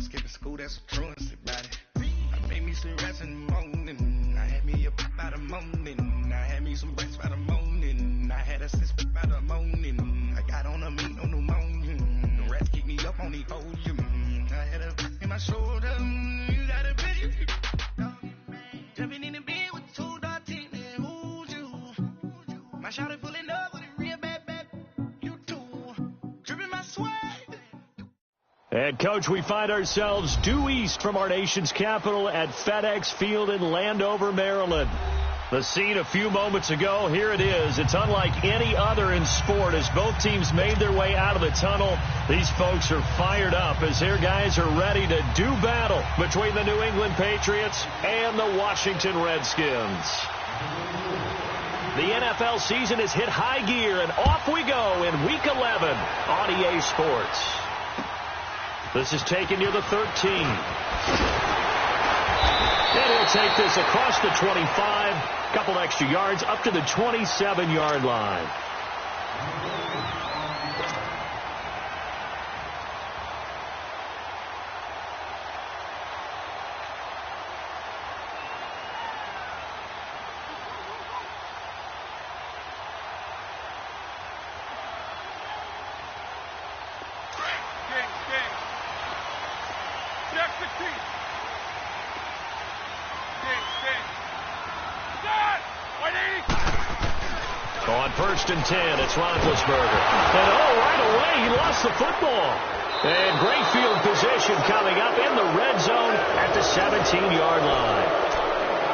skipping school, that's a truancy about it. I made me some rest in the morning. I had me a pop by the morning. I had me some breasts by the morning. I had a sis by the morning. I got on a meat on the morning. The rats keep me up on the podium. I had a in my shoulder. You got a bitch. Jumping in the bed with two dark teeth. Who's you? My shawty pulling up with a real bad. You too. Dripping my sweat. And, Coach, we find ourselves due east from our nation's capital at FedEx Field in Landover, Maryland. The scene a few moments ago, here it is. It's unlike any other in sport as both teams made their way out of the tunnel. These folks are fired up as their guys are ready to do battle between the New England Patriots and the Washington Redskins. The NFL season has hit high gear, and off we go in Week 11 on EA Sports. This is taken near the 13. And he'll take this across the 25, couple extra yards up to the 27-yard line. On first and 10, it's Roethlisberger. And right away, he lost the football. And great field position coming up in the red zone at the 17-yard line.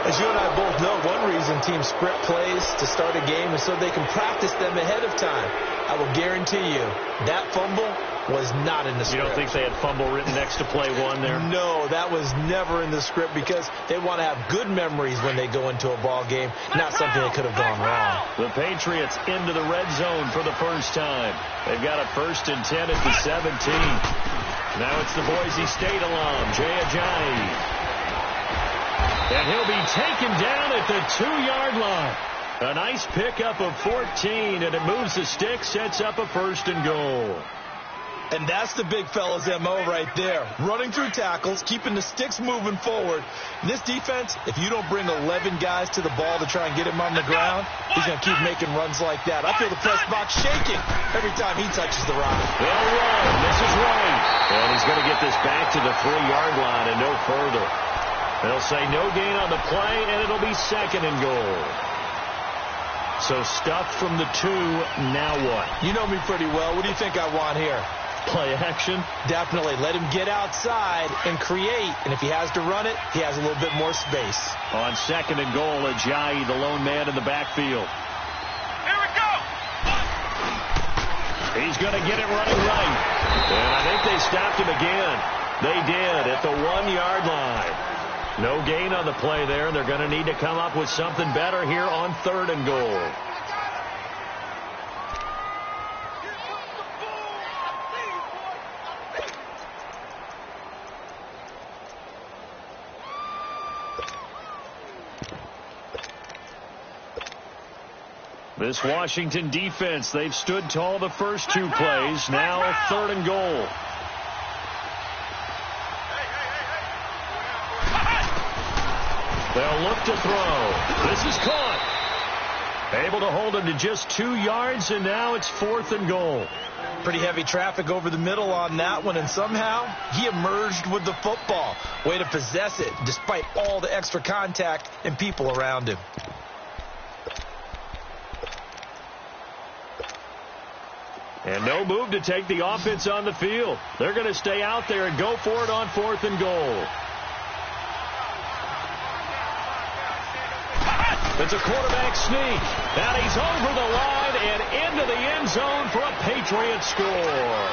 As you and I both know, one reason teams script plays to start a game is so they can practice them ahead of time. I will guarantee you that fumble was not in the script. You don't think they had fumble written next to play one there? No, that was never in the script because they want to have good memories when they go into a ball game, not something that could have gone wrong. The Patriots into the red zone for the first time. They've got a first and 10 at the 17. Now it's the Boise State alum, Jay Ajayi. And he'll be taken down at the 2-yard line. A nice pickup of 14, and it moves the stick, sets up a first and goal. And that's the big fella's M.O. right there. Running through tackles, keeping the sticks moving forward. This defense, if you don't bring 11 guys to the ball to try and get him on the ground, he's going to keep making runs like that. I feel the press box shaking every time he touches the rock. They'll run. This is right. And he's going to get this back to the 3-yard line and no further. They'll say no gain on the play, and it'll be second and goal. So stuffed from the 2, now what? You know me pretty well. What do you think I want here? Play action? Definitely. Let him get outside and create. And if he has to run it, he has a little bit more space. On second and goal, Ajayi, the lone man in the backfield. Here we go! He's going to get it running right. And I think they stopped him again. They did at the 1-yard line. No gain on the play there, and they're going to need to come up with something better here on third and goal. This Washington defense, they've stood tall the first 2 plays. Now third and goal. They'll look to throw. This is caught. Able to hold him to just 2 yards, and now it's fourth and goal. Pretty heavy traffic over the middle on that one, and somehow he emerged with the football. Way to possess it, despite all the extra contact and people around him. And no move to take the offense on the field. They're going to stay out there and go for it on fourth and goal. It's a quarterback sneak. And he's over the line and into the end zone for a Patriots score.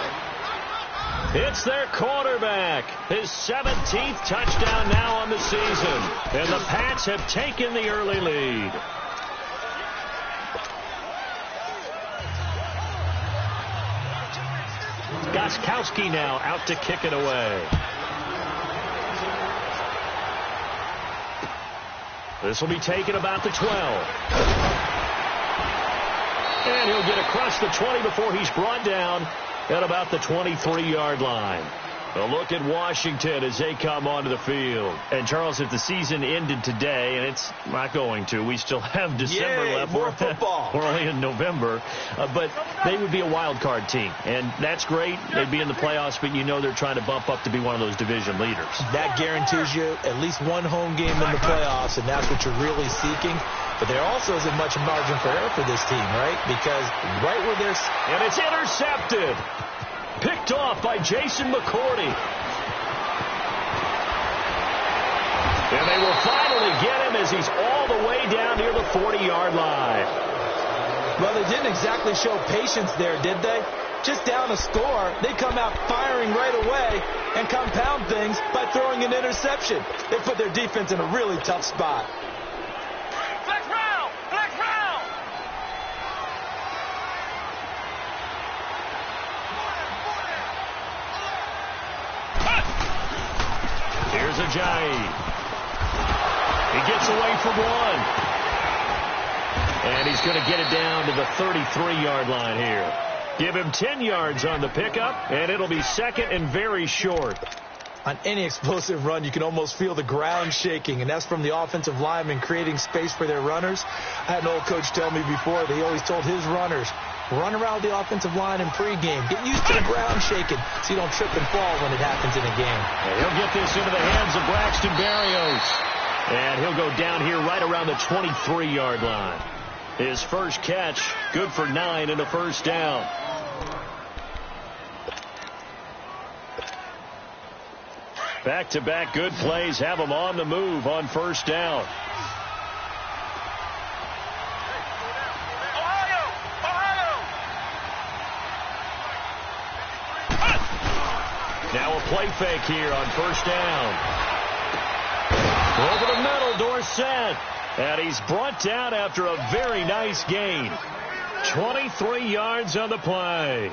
It's their quarterback. His 17th touchdown now on the season. And the Pats have taken the early lead. Gostkowski now out to kick it away. This will be taken about the 12. And he'll get across the 20 before he's brought down at about the 23-yard line. A look at Washington as they come onto the field. And, Charles, if the season ended today, and it's not going to, we still have December left. More football. We're only in November. But they would be a wild card team. And that's great. They'd be in the playoffs, but you know they're trying to bump up to be one of those division leaders. That guarantees you at least one home game in the playoffs, and that's what you're really seeking. But there also isn't much margin for error for this team, right? Because right where there's... And it's intercepted. Picked off by Jason McCourty. And they will finally get him as he's all the way down near the 40-yard line. Well, they didn't exactly show patience there, did they? Just down a score, they come out firing right away and compound things by throwing an interception. They put their defense in a really tough spot. Flex round! Flex round! Here's Ajayi. He gets away from one. And he's going to get it down to the 33-yard line here. Give him 10 yards on the pickup, and it'll be second and very short. On any explosive run, you can almost feel the ground shaking, and that's from the offensive linemen creating space for their runners. I had an old coach tell me before that he always told his runners, run around the offensive line in pregame. Get used to the ground shaking so you don't trip and fall when it happens in a game. And he'll get this into the hands of Braxton Berrios. And he'll go down here right around the 23-yard line. His first catch, good for 9 and a first down. Back-to-back good plays have him on the move on first down. Now a play fake here on first down. Over the middle, Dorsett. And he's brought down after a very nice gain. 23 yards on the play.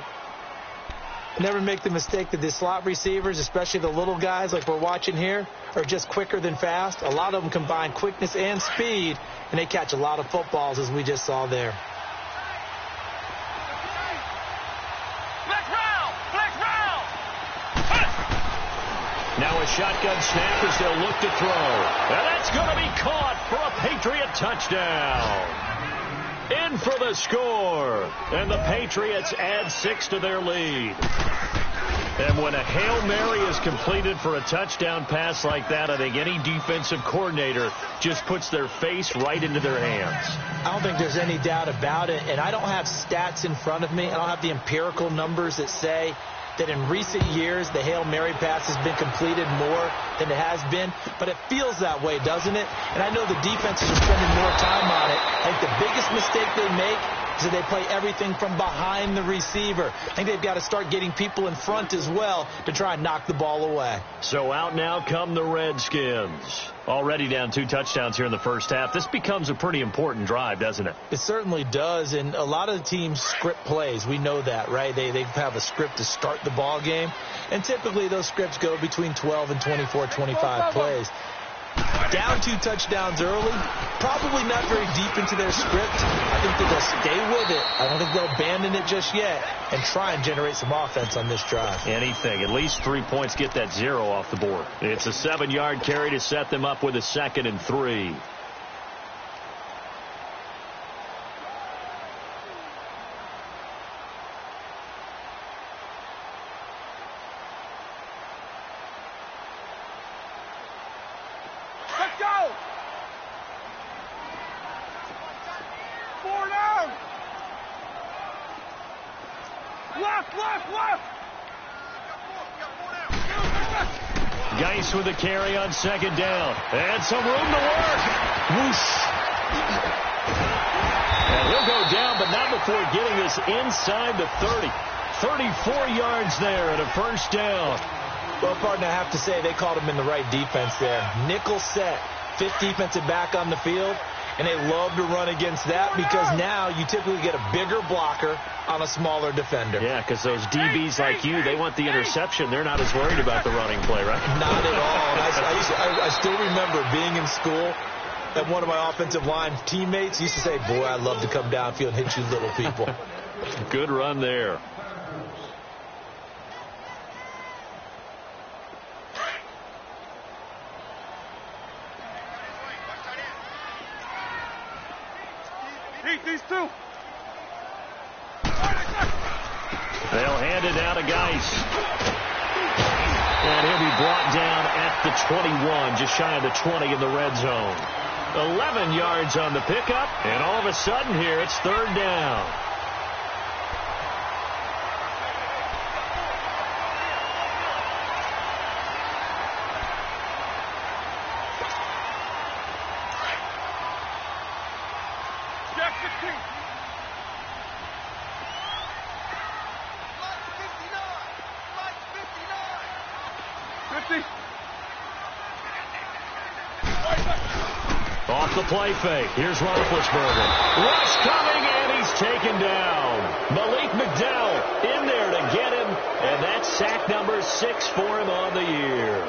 Never make the mistake that the slot receivers, especially the little guys like we're watching here, are just quicker than fast. A lot of them combine quickness and speed, and they catch a lot of footballs, as we just saw there. Now a shotgun snap as they'll look to throw. And that's going to be caught for a Patriot touchdown. In for the score. And the Patriots add 6 to their lead. And when a Hail Mary is completed for a touchdown pass like that, I think any defensive coordinator just puts their face right into their hands. I don't think there's any doubt about it. And I don't have stats in front of me. I don't have the empirical numbers that say that in recent years the Hail Mary pass has been completed more than it has been, but it feels that way, doesn't it? And I know the defenses are spending more time on it. I think the biggest mistake they make is that they play everything from behind the receiver. I think they've got to start getting people in front as well to try and knock the ball away. So out now come the Redskins. Already down 2 touchdowns here in the first half. This becomes a pretty important drive, doesn't it? It certainly does, and a lot of the teams script plays. We know that, right? They have a script to start the ball game, and typically those scripts go between 12 and 24, 25 plays. Down 2 touchdowns early, probably not very deep into their script. I think that they'll stay with it. I don't think they'll abandon it just yet and try and generate some offense on this drive. Anything. At least 3 points, get that 0 off the board. It's a 7-yard carry to set them up with a 2nd and 3. Geis with a carry on 2nd down. And some room to work. Whoosh. And he'll go down, but not before getting this inside the 30. 34 yards there and a first down. Well, partner, I have to say they called him in the right defense there. Nickel set, 5th defensive back on the field. And they love to run against that because now you typically get a bigger blocker on a smaller defender. Yeah, because those DBs like you, they want the interception. They're not as worried about the running play, right? Not at all. I still remember being in school and one of my offensive line teammates used to say, boy, I love to come downfield and hit you little people. Good run there. Heat, these two. They'll hand it down to Geis. And he'll be brought down at the 21, just shy of the 20 in the red zone. 11 yards on the pickup, and all of a sudden here it's third down. Jack 15. 50. Off the play fake. Here's Roethlisberger. Rush coming, and he's taken down. Malik McDowell in there to get him, and that's sack number 6 for him on the year.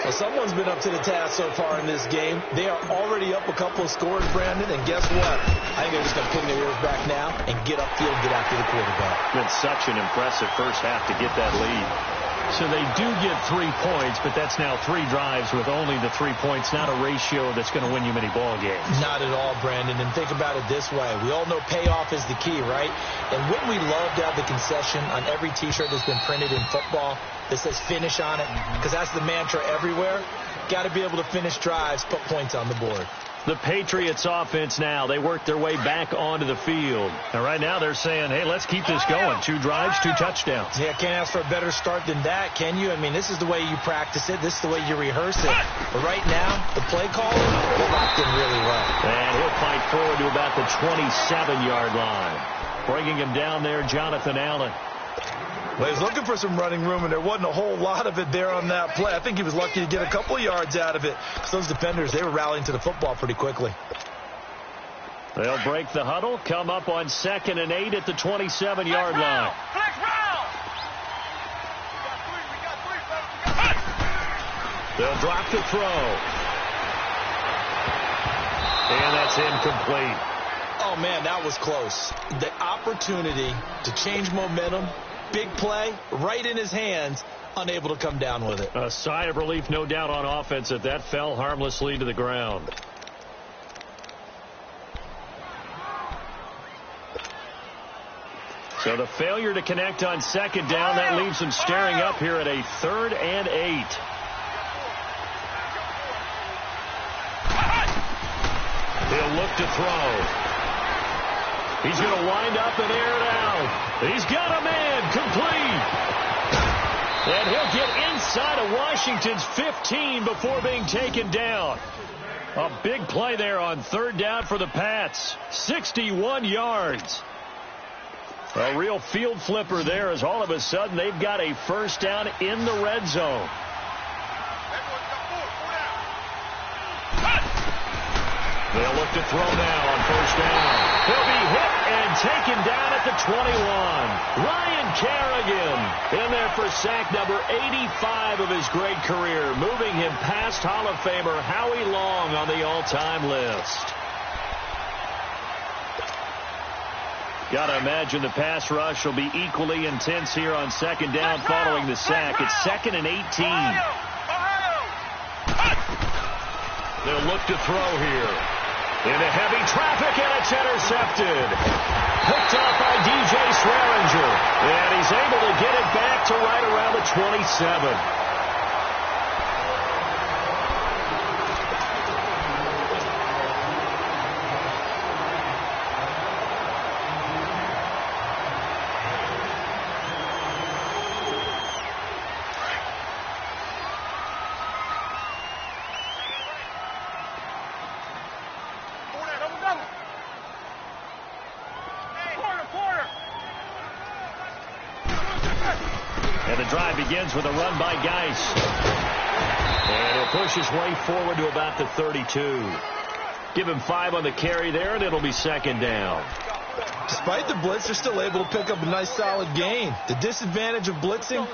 Well, someone's been up to the task so far in this game. They are already up a couple of scores, Brandon, and guess what? I think they're just going to pin their ears back now and get upfield and get after the quarterback. Been such an impressive first half to get that lead. So they do get 3 points, but that's now 3 drives with only the 3 points, not a ratio that's going to win you many ball games. Not at all, Brandon. And think about it this way. We all know payoff is the key, right? And wouldn't we love to have the concession on every T-shirt that's been printed in football that says finish on it? Because that's the mantra everywhere. Got to be able to finish drives, put points on the board. The Patriots offense now, they work their way back onto the field. And right now they're saying, hey, let's keep this going. 2 drives, 2 touchdowns. Yeah, can't ask for a better start than that, can you? I mean, this is the way you practice it. This is the way you rehearse it. But right now, the play calling, they're locked in really well. And he'll fight forward to about the 27-yard line. Bringing him down there, Jonathan Allen. Well, he was looking for some running room, and there wasn't a whole lot of it there on that play. I think he was lucky to get a couple of yards out of it. Those defenders, they were rallying to the football pretty quickly. They'll break the huddle, come up on 2nd and 8 at the 27-yard line. Flex round. They'll drop the throw. And that's incomplete. Oh, man, that was close. The opportunity to change momentum, big play, right in his hands, unable to come down with it. A sigh of relief, no doubt, on offense that that fell harmlessly to the ground. So the failure to connect on 2nd down, that leaves them staring up here at a 3rd and 8. He'll look to throw. He's going to wind up and air it out. He's got a man complete. And he'll get inside of Washington's 15 before being taken down. A big play there on 3rd down for the Pats. 61 yards. A real field flipper there as all of a sudden they've got a 1st down in the red zone. They'll look to throw now on 1st down. He'll be hit and taken down at the 21. Ryan Kerrigan in there for sack number 85 of his great career, moving him past Hall of Famer Howie Long on the all-time list. Got to imagine the pass rush will be equally intense here on 2nd down following the sack. It's 2nd and 18. They'll look to throw here. Into heavy traffic, and it's intercepted. Picked off by DJ Swearinger. And he's able to get it back to right around the 27. And the drive begins with a run by Geis. And he'll push his way forward to about the 32. Give him 5 on the carry there, and it'll be 2nd down. Despite the blitz, they're still able to pick up a nice solid gain. The disadvantage of blitzing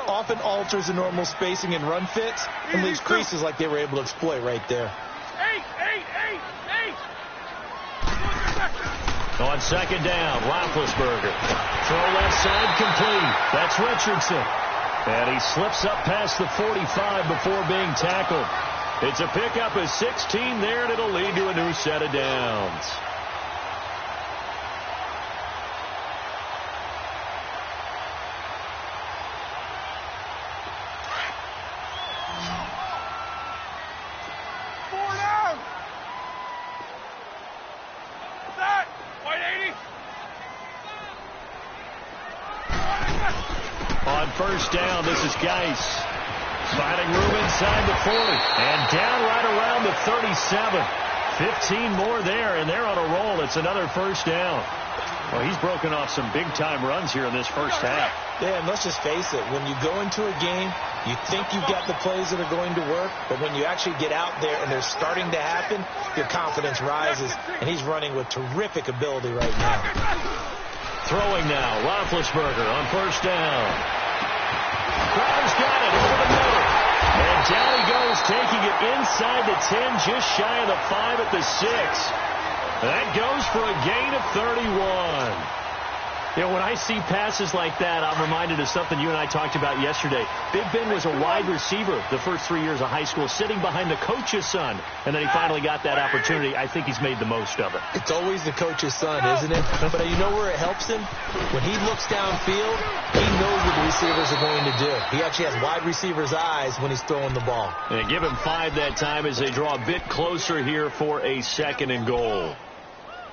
often alters the normal spacing and run fits and leaves creases like they were able to exploit right there. On 2nd down, Roethlisberger. Throw left side complete. That's Richardson. And he slips up past the 45 before being tackled. It's a pickup of 16 there, and it'll lead to a new set of downs. first down. This is Geis. Finding room inside the 40. And down right around the 37. 15 more there, and they're on a roll. It's another first down. Well, he's broken off some big-time runs here in this first half. Yeah, and let's just face it. When you go into a game, you think you've got the plays that are going to work, but when you actually get out there and they're starting to happen, your confidence rises, and he's running with terrific ability right now. Throwing now, Roethlisberger on first down. Crowder's got it over the middle. And down he goes, taking it inside the 10, just shy of the 5 at the 6. That goes for a gain of 31. You know, when I see passes like that, I'm reminded of something you and I talked about yesterday. Big Ben was a wide receiver the first 3 years of high school, sitting behind the coach's son, and then he finally got that opportunity. I think he's made the most of it. It's always the coach's son, isn't it? But you know where it helps him? When he looks downfield, he knows what the receivers are going to do. He actually has wide receivers' eyes when he's throwing the ball. And give him 5 that time as they draw a bit closer here for a 2nd and goal.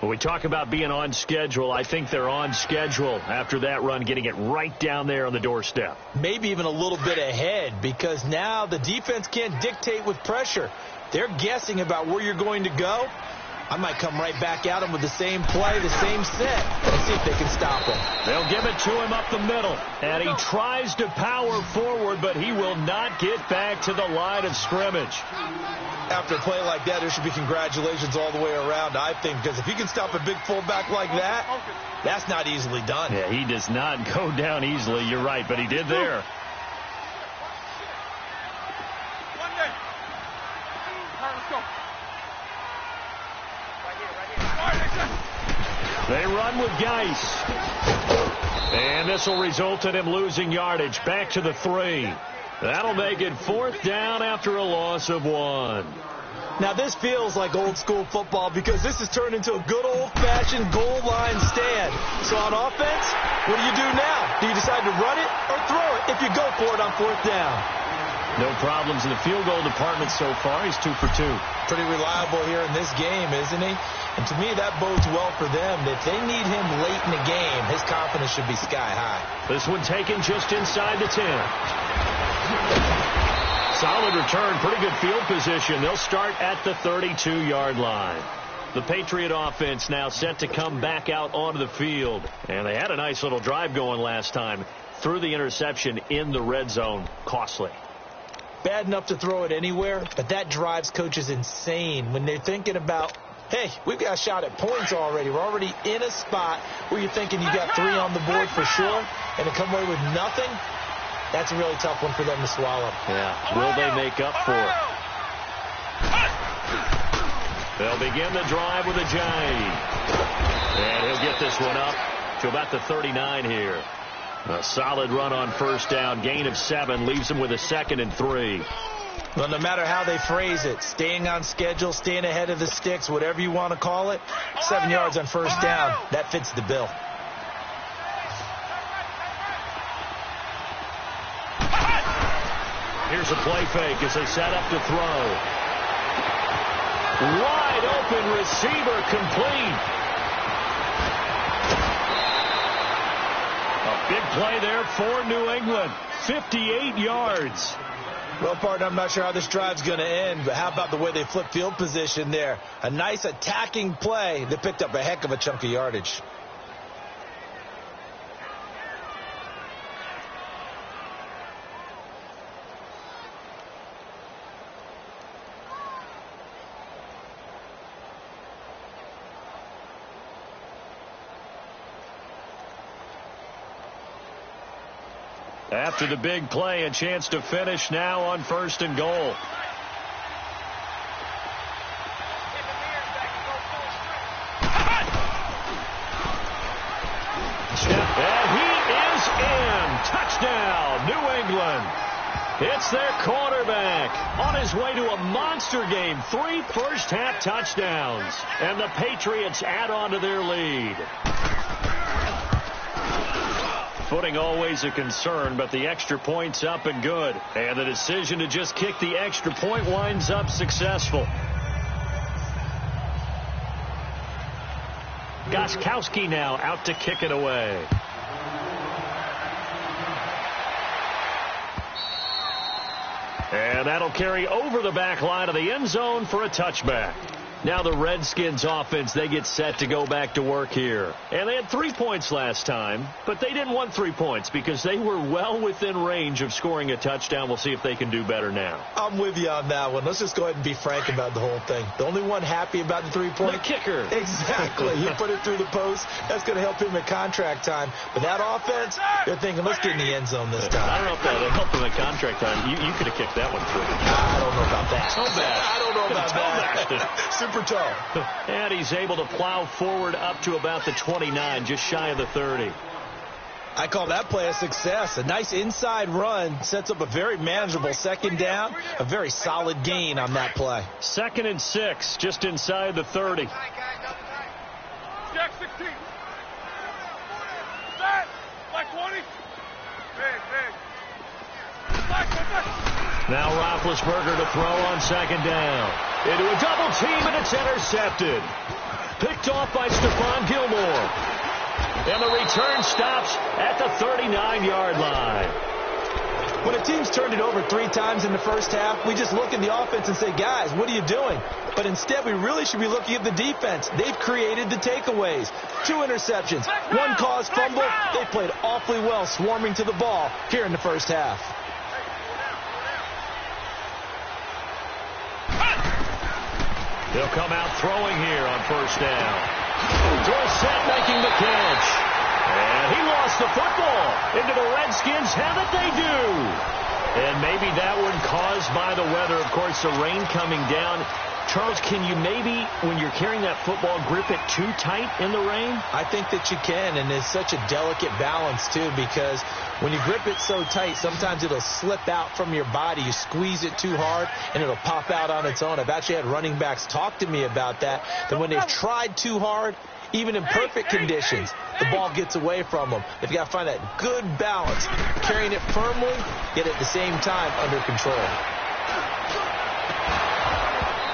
When we talk about being on schedule, I think they're on schedule after that run, getting it right down there on the doorstep. Maybe even a little bit ahead, because now the defense can't dictate with pressure. They're guessing about where you're going to go. I might come right back at him with the same play, the same set, and see if they can stop him. They'll give it to him up the middle, and he tries to power forward, but he will not get back to the line of scrimmage. After a play like that, there should be congratulations all the way around, I think, because if he can stop a big fullback like that, that's not easily done. Yeah, he does not go down easily. You're right, but he did there. They run with Geis. And this will result in him losing yardage. Back to the 3. That'll make it 4th down after a loss of 1. Now, this feels like old-school football because this has turned into a good old-fashioned goal line stand. So on offense, what do you do now? Do you decide to run it or throw it if you go for it on 4th down? No problems in the field goal department so far. He's 2 for 2. Pretty reliable here in this game, isn't he? And to me, that bodes well for them. If they need him late in the game, his confidence should be sky high. This one taken just inside the 10. Solid return, pretty good field position. They'll start at the 32-yard line. The Patriot offense now set to come back out onto the field. And they had a nice little drive going last time. Threw the interception in the red zone. Costly. Bad enough to throw it anywhere, but that drives coaches insane when they're thinking about, hey, we've got a shot at points already. We're already in a spot where you're thinking you got 3 on the board for sure, and to come away with nothing, that's a really tough one for them to swallow. Yeah, will they make up for it? They'll begin the drive with a jive. And he'll get this one up to about the 39 here. A solid run on first down. Gain of 7 leaves him with a 2nd and 3. Well, no matter how they phrase it, staying on schedule, staying ahead of the sticks, whatever you want to call it, 7 yards on first down, that fits the bill. Here's a play fake as they set up to throw. Wide open receiver, complete. A big play there for New England. 58 yards. Well, partner, I'm not sure how this drive's going to end, but how about the way they flip field position there? A nice attacking play that picked up a heck of a chunk of yardage. After the big play, a chance to finish now on 1st and goal. And he is in. Touchdown, New England. It's their quarterback on his way to a monster game. 3 first-half touchdowns. And the Patriots add on to their lead. Footing always a concern, but the extra point's up and good. And the decision to just kick the extra point winds up successful. Gostkowski now out to kick it away. And that'll carry over the back line of the end zone for a touchback. Now the Redskins offense, they get set to go back to work here. And they had 3 points last time, but they didn't want 3 points because they were well within range of scoring a touchdown. We'll see if they can do better now. I'm with you on that one. Let's just go ahead and be frank about the whole thing. The only one happy about the 3-point. The kicker. Exactly. He put it through the post. That's going to help him at contract time. But that offense, they're thinking, let's get in the end zone this time. I don't know if that helped him at contract time. You could have kicked that one through. I don't know about that. So bad. I don't know about that. Super tall. And he's able to plow forward up to about the 29, just shy of the 30. I call that play a success. A nice inside run sets up a very manageable second down. A very solid gain on that play. 2nd and 6, just inside the 30. Jack 16. Set. Like 20. Big. Now Roethlisberger to throw on 2nd down. Into a double team, and it's intercepted. Picked off by Stephon Gilmore. And the return stops at the 39-yard line. When a team's turned it over 3 times in the first half, we just look at the offense and say, guys, what are you doing? But instead, we really should be looking at the defense. They've created the takeaways. 2 interceptions, 1 caused fumble. They played awfully well swarming to the ball here in the first half. They'll come out throwing here on 1st down. Dorsett making the catch. And he lost the football. Into the Redskins have it, they do. And maybe that one caused by the weather. Of course, the rain coming down. Charles, can you maybe, when you're carrying that football, grip it too tight in the rain? I think that you can, and it's such a delicate balance, too, because when you grip it so tight, sometimes it'll slip out from your body. You squeeze it too hard, and it'll pop out on its own. I've actually had running backs talk to me about that when they've tried too hard, even in perfect conditions, the ball gets away from them. They've got to find that good balance, carrying it firmly, yet at the same time under control.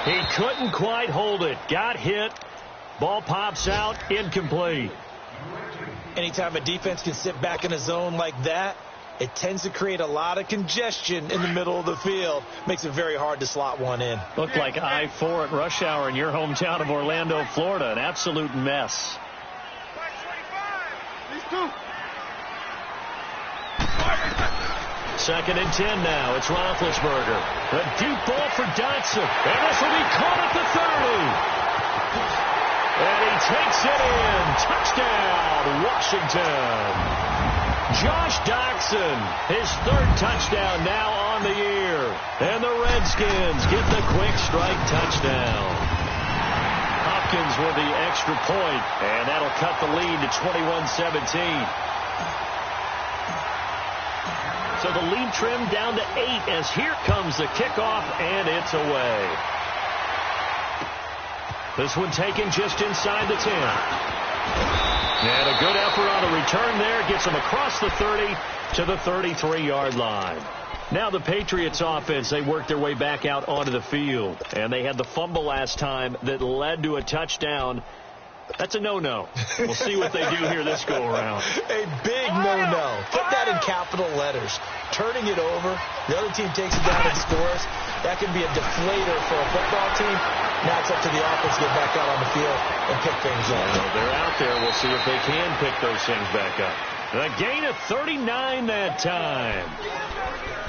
He couldn't quite hold it. Got hit. Ball pops out. Incomplete. Anytime a defense can sit back in a zone like that, it tends to create a lot of congestion in the middle of the field. Makes it very hard to slot one in. Looked like I-4 at rush hour in your hometown of Orlando, Florida. An absolute mess. These 2. 2nd and 10 now. It's Roethlisberger. A deep ball for Dotson. And this will be caught at the 30. And he takes it in. Touchdown, Washington. Josh Dotson, his 3rd touchdown now on the year. And the Redskins get the quick strike touchdown. Hopkins with the extra point. And that'll cut the lead to 21-17. So the lead trimmed down to 8 as here comes the kickoff, and it's away. This one taken just inside the 10. And a good effort on the return there. Gets them across the 30 to the 33-yard line. Now the Patriots offense, they worked their way back out onto the field. And they had the fumble last time that led to a touchdown. That's a no-no. We'll see what they do here this go-around. A big no-no. Put that in capital letters. Turning it over, the other team takes it down and scores. That can be a deflator for a football team. Now it's up to the offense to get back out on the field and pick things up. Well, they're out there. We'll see if they can pick those things back up. A gain of 39 that time.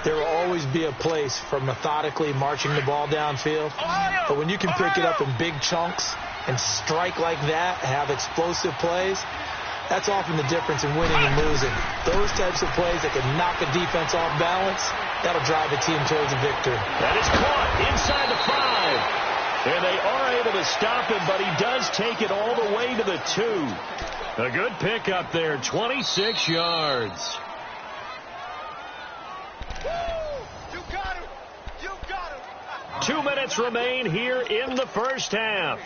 There will always be a place for methodically marching the ball downfield. But when you can pick it up in big chunks and strike like that, have explosive plays, that's often the difference in winning and losing. Those types of plays that can knock a defense off balance, that'll drive a team towards a victory. That is caught inside the 5. And they are able to stop him, but he does take it all the way to the 2. A good pickup there, 26 yards. You got him. You got him. 2 minutes remain here in the first half.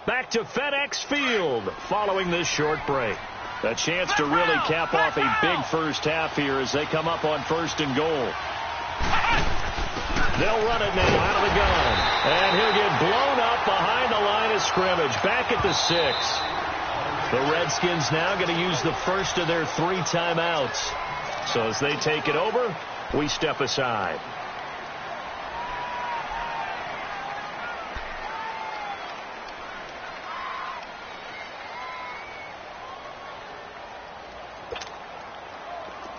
Back to FedEx Field following this short break. A chance to really cap off a big first half here as they come up on 1st and goal. They'll run it now out of the gun. And he'll get blown up behind the line of scrimmage. Back at the 6. The Redskins now going to use the first of their 3 timeouts. So as they take it over, we step aside.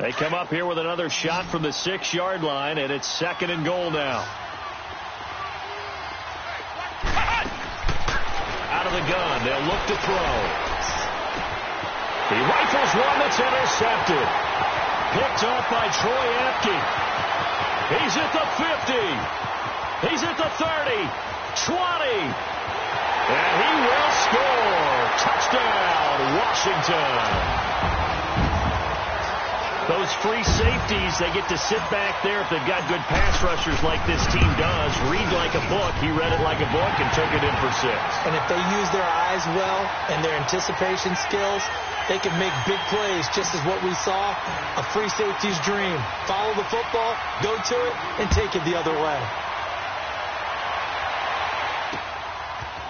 They come up here with another shot from the 6-yard line, and it's 2nd and goal now. Out of the gun, they'll look to throw. He rifles one that's intercepted. Picked off by Troy Apke. He's at the 50. He's at the 30. 20. And he will score. Touchdown, Washington. Those free safeties, they get to sit back there if they've got good pass rushers like this team does. Read like a book. He read it like a book and took it in for 6. And if they use their eyes well and their anticipation skills, they can make big plays, just as what we saw, a free safety's dream. Follow the football, go to it, and take it the other way.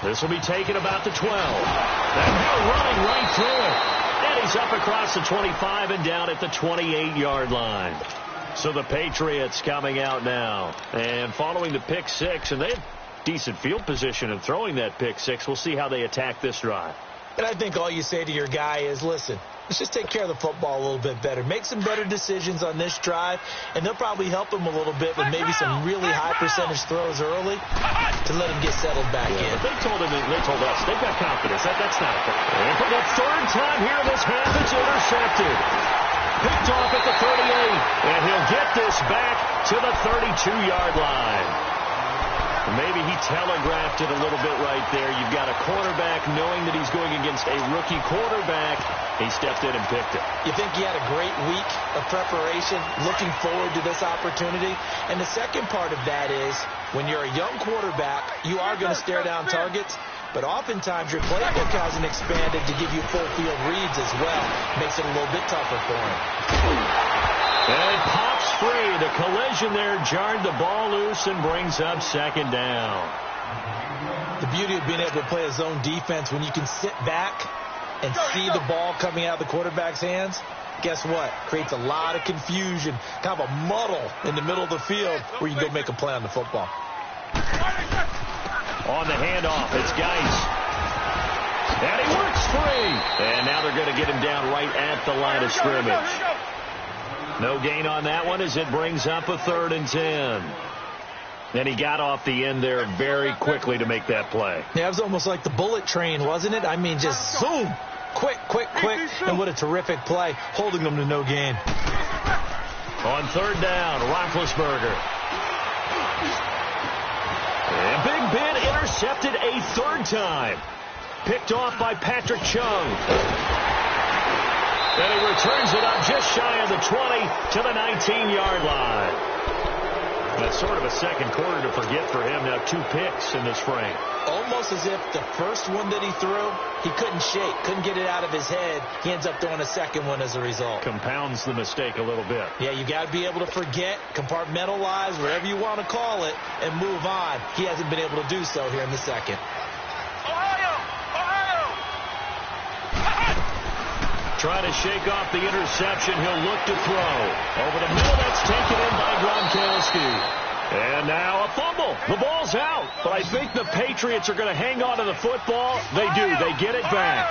This will be taken about the 12. And they're running right through it. And he's up across the 25 and down at the 28-yard line. So the Patriots coming out now. And following the pick 6, and they have decent field position in throwing that pick 6. We'll see how they attack this drive. And I think all you say to your guy is, listen, let's just take care of the football a little bit better. Make some better decisions on this drive, and they'll probably help him a little bit with maybe some really high percentage throws early to let him get settled back in. But they told us they've got confidence. That's not a problem. And for the 3rd time here in this half, it's intercepted. Picked off at the 38, and he'll get this back to the 32-yard line. Maybe he telegraphed it a little bit right there. You've got a quarterback knowing that he's going against a rookie quarterback. He stepped in and picked it. You think he had a great week of preparation, looking forward to this opportunity? And the second part of that is, when you're a young quarterback, you are going to stare down targets, but oftentimes your playbook hasn't expanded to give you full field reads as well. Makes it a little bit tougher for him. And it pops free. The collision there jarred the ball loose and brings up 2nd down. The beauty of being able to play a zone defense, when you can sit back and see the ball coming out of the quarterback's hands, guess what? Creates a lot of confusion, kind of a muddle in the middle of the field where you can go make a play on the football. On the handoff, it's Geis. And he works free. And now they're going to get him down right at the line of scrimmage. No gain on that one as it brings up a 3rd and 10. And he got off the end there very quickly to make that play. Yeah, it was almost like the bullet train, wasn't it? I mean, just zoom. Quick. And what a terrific play, holding them to no gain. On 3rd down, Roethlisberger. And Big Ben intercepted a 3rd time. Picked off by Patrick Chung. And he returns it up just shy of the 20 to the 19-yard line. That's sort of a second quarter to forget for him. Now 2 picks in this frame. Almost as if the first one that he threw, he couldn't shake, couldn't get it out of his head. He ends up throwing a second one as a result. Compounds the mistake a little bit. Yeah, you got to be able to forget, compartmentalize, whatever you want to call it, and move on. He hasn't been able to do so here in the second. Trying to shake off the interception. He'll look to throw. Over the middle, that's taken in by Gronkowski. And now a fumble. The ball's out. But I think the Patriots are going to hang on to the football. They do. They get it back.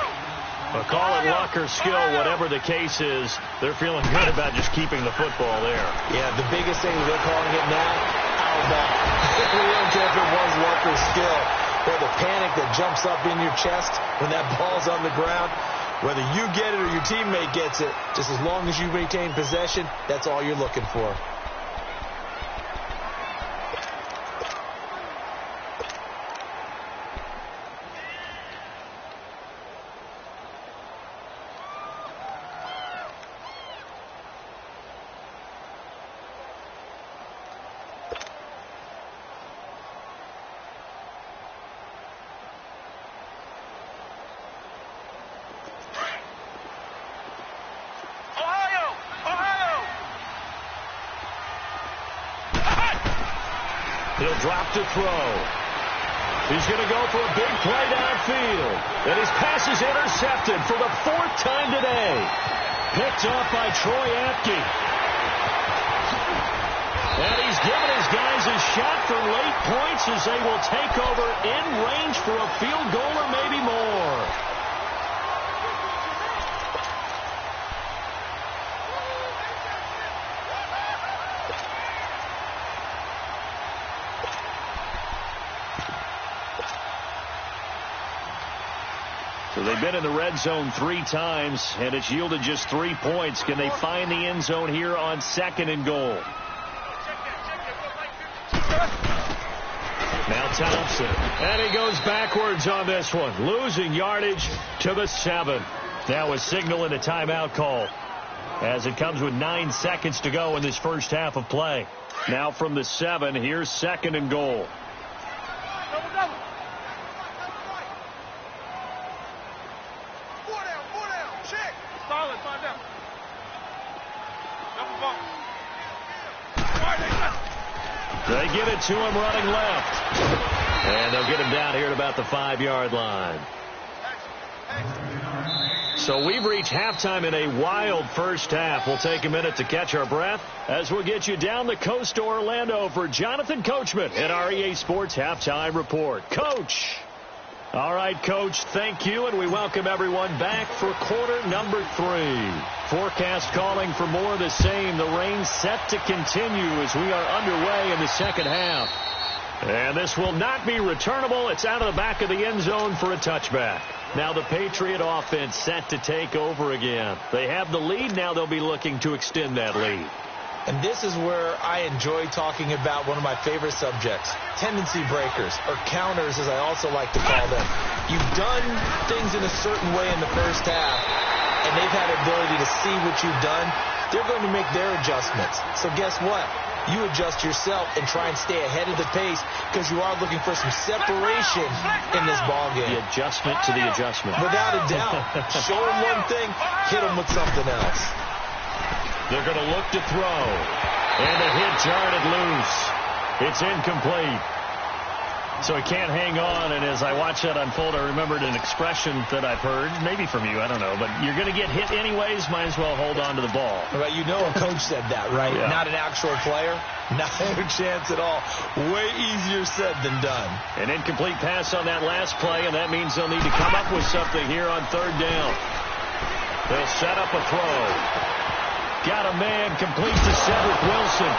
But call it luck or skill, whatever the case is, they're feeling good about just keeping the football there. Yeah, the biggest thing they're calling it now, our ball. We don't care if it was luck or skill, or the panic that jumps up in your chest when that ball's on the ground. Whether you get it or your teammate gets it, just as long as you maintain possession, that's all you're looking for. He'll drop to throw. He's going to go for a big play downfield. And his pass is intercepted for the 4th time today. Picked off by Troy Apke. And he's given his guys a shot for late points as they will take over in range for a field goal or maybe more. So they've been in the red zone 3 times, and it's yielded just 3 points. Can they find the end zone here on 2nd and goal? Now Thompson, and he goes backwards on this one, losing yardage to the 7. Now a signal and a timeout call as it comes with 9 seconds to go in this first half of play. Now from the 7, here's 2nd and goal. They give it to him running left. And they'll get him down here at about the 5-yard line. So we've reached halftime in a wild first half. We'll take a minute to catch our breath as we'll get you down the coast to Orlando for Jonathan Coachman at our EA Sports Halftime Report. Coach. All right, Coach, thank you, and we welcome everyone back for quarter number 3. Forecast calling for more of the same. The rain set to continue as we are underway in the second half. And this will not be returnable. It's out of the back of the end zone for a touchback. Now the Patriot offense set to take over again. They have the lead. Now they'll be looking to extend that lead. And this is where I enjoy talking about one of my favorite subjects, tendency breakers, or counters as I also like to call them. You've done things in a certain way in the first half, and they've had the ability to see what you've done. They're going to make their adjustments. So guess what? You adjust yourself and try and stay ahead of the pace because you are looking for some separation in this ballgame. The adjustment to the adjustment. Without a doubt. Show them one thing, hit them with something else. They're going to look to throw. And the hit jarred loose. It's incomplete. So he can't hang on, and as I watch that unfold, I remembered an expression that I've heard, maybe from you, I don't know, but you're going to get hit anyways, might as well hold on to the ball. Right, you know a coach said that, right? Yeah. Not an actual player. Not a chance at all. Way easier said than done. An incomplete pass on that last play, and that means they'll need to come up with something here on 3rd down. They'll set up a throw. Got a man, complete to Cedric Wilson.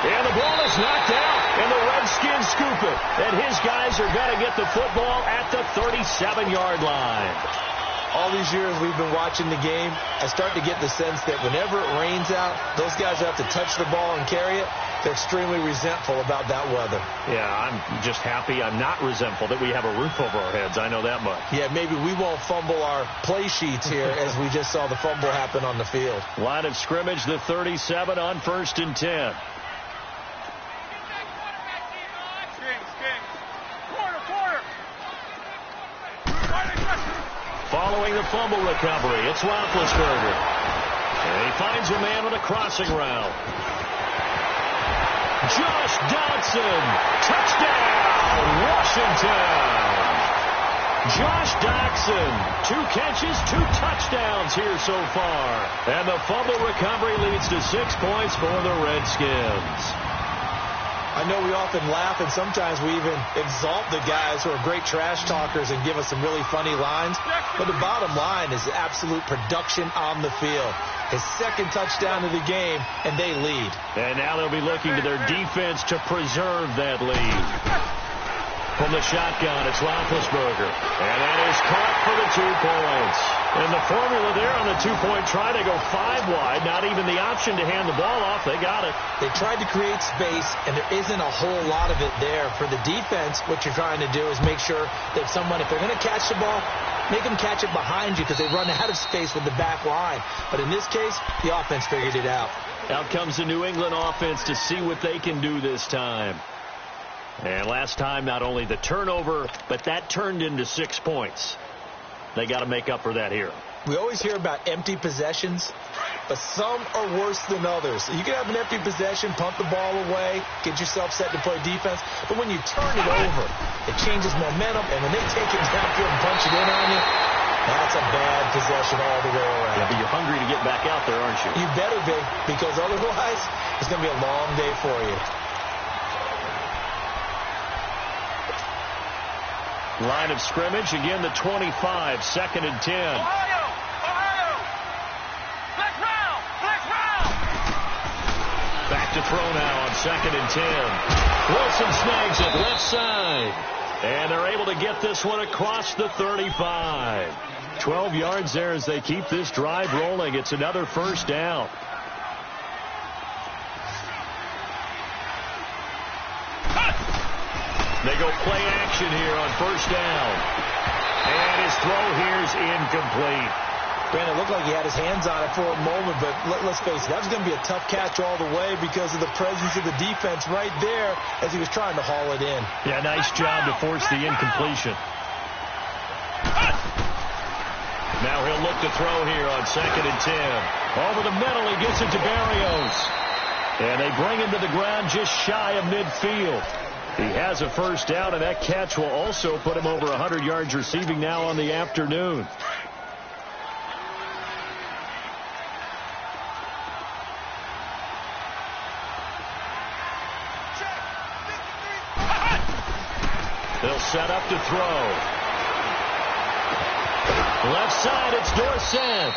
And the ball is knocked out, and the Redskins scoop it. And his guys are going to get the football at the 37-yard line. All these years we've been watching the game, I start to get the sense that whenever it rains out, those guys have to touch the ball and carry it. They're extremely resentful about that weather. Yeah, I'm just happy I'm not resentful that we have a roof over our heads. I know that much. Yeah, maybe we won't fumble our play sheets here as we just saw the fumble happen on the field. Line of scrimmage, the 37 on 1st and 10. Following the fumble recovery, it's Roethlisberger. And he finds a man on a crossing route. Josh Dodson, touchdown, Washington. Josh Dodson, 2 catches, 2 touchdowns here so far. And the fumble recovery leads to 6 points for the Redskins. I know we often laugh, and sometimes we even exalt the guys who are great trash talkers and give us some really funny lines. But the bottom line is absolute production on the field. His 2nd touchdown of the game, and they lead. And now they'll be looking to their defense to preserve that lead. From the shotgun, it's Roethlisberger. And that is caught for the 2 points. And the formula there on the 2-point try, they go 5 wide. Not even the option to hand the ball off. They got it. They tried to create space, and there isn't a whole lot of it there. For the defense, what you're trying to do is make sure that someone, if they're going to catch the ball, make them catch it behind you because they run out of space with the back line. But in this case, the offense figured it out. Out comes the New England offense to see what they can do this time. And last time, not only the turnover, but that turned into 6 points. They got to make up for that here. We always hear about empty possessions, but some are worse than others. You can have an empty possession, pump the ball away, get yourself set to play defense, but when you turn it over, it changes momentum, and when they take it downfield and punch it in on you, that's a bad possession all the way around. Yeah, but you're hungry to get back out there, aren't you? You better be, because otherwise, it's going to be a long day for you. Line of scrimmage, again the 25, 2nd and 10. Ohio! Black round! Back to throw now on 2nd and 10. Wilson snags it left side. And they're able to get this one across the 35. 12 yards there as they keep this drive rolling. It's another first down. They go play action here on first down. And his throw here is incomplete. Brandon, it looked like he had his hands on it for a moment, but let's face it, that was going to be a tough catch all the way because of the presence of the defense right there as he was trying to haul it in. Yeah, nice job to force the incompletion. Now he'll look to throw here on 2nd and 10. Over the middle, he gets it to Barrios. And they bring him to the ground just shy of midfield. He has a first down, and that catch will also put him over 100 yards receiving now on the afternoon. They'll set up to throw. Left side, it's Dorsett.